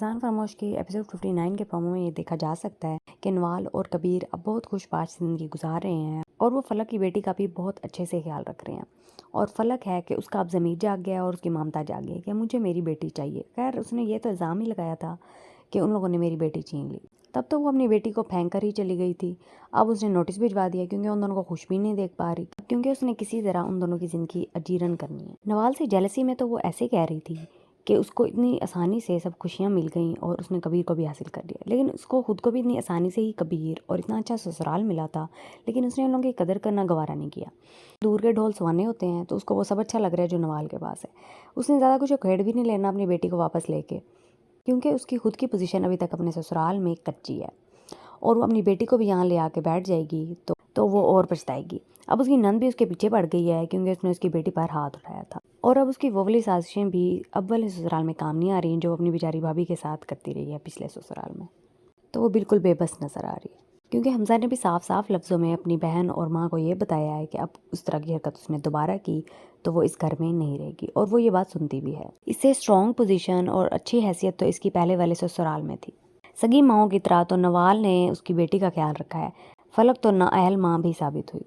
احسان فراموش کے ایپیسوڈ 59 کے پرومو میں یہ دیکھا جا سکتا ہے کہ نوال اور کبیر اب بہت خوش باش زندگی گزار رہے ہیں اور وہ فلک کی بیٹی کا بھی بہت اچھے سے خیال رکھ رہے ہیں. اور فلک ہے کہ اس کا اب ضمیر جاگ گیا اور اس کی ممتا جاگ گئی کہ مجھے میری بیٹی چاہیے. خیر اس نے یہ تو الزام ہی لگایا تھا کہ ان لوگوں نے میری بیٹی چھین لی. تب تو وہ اپنی بیٹی کو پھینک کر ہی چلی گئی تھی. اب اس نے نوٹس بھجوا دیا کیونکہ ان دونوں کو خوش بھی نہیں دیکھ پا رہی, کیونکہ اس نے کسی طرح ان دونوں کی زندگی اجیرن کرنی ہے. نوال سے جیلسی میں تو وہ ایسے کہہ رہی تھی کہ اس کو اتنی آسانی سے سب خوشیاں مل گئیں اور اس نے کبیر کو بھی حاصل کر لیا, لیکن اس کو خود کو بھی اتنی آسانی سے ہی کبیر اور اتنا اچھا سسرال ملا تھا, لیکن اس نے ان لوگوں کی قدر کرنا گوارا نہیں کیا. دور کے ڈھول سوانے ہوتے ہیں تو اس کو وہ سب اچھا لگ رہا ہے جو نوال کے پاس ہے. اس نے زیادہ کچھ کھیڑ بھی نہیں لینا اپنی بیٹی کو واپس لے کے, کیونکہ اس کی خود کی پوزیشن ابھی تک اپنے سسرال میں کچی ہے اور وہ اپنی بیٹی کو بھی یہاں لے آ کے بیٹھ جائے گی تو وہ اور پچھتائے گی. اب اس کی نند بھی اس کے پیچھے پڑ گئی ہے کیونکہ اس نے اس کی بیٹی پر ہاتھ اٹھایا تھا, اور اب اس کی وہ والی سازشیں بھی اب والے سسرال میں کام نہیں آ رہی ہیں جو اپنی بیچاری بھابھی کے ساتھ کرتی رہی ہے پچھلے سسرال میں. تو وہ بالکل بے بس نظر آ رہی ہے, کیونکہ حمزہ نے بھی صاف صاف لفظوں میں اپنی بہن اور ماں کو یہ بتایا ہے کہ اب اس طرح کی حرکت اس نے دوبارہ کی تو وہ اس گھر میں نہیں رہے گی, اور وہ یہ بات سنتی بھی ہے. اس سے اسٹرانگ پوزیشن اور اچھی حیثیت تو اس کی پہلے والے سسرال میں تھی. سگی ماؤں کی طرح تو نوال نے اس کی بیٹی کا خیال رکھا ہے. فلک تو نااہل ماں بھی ثابت ہوئی.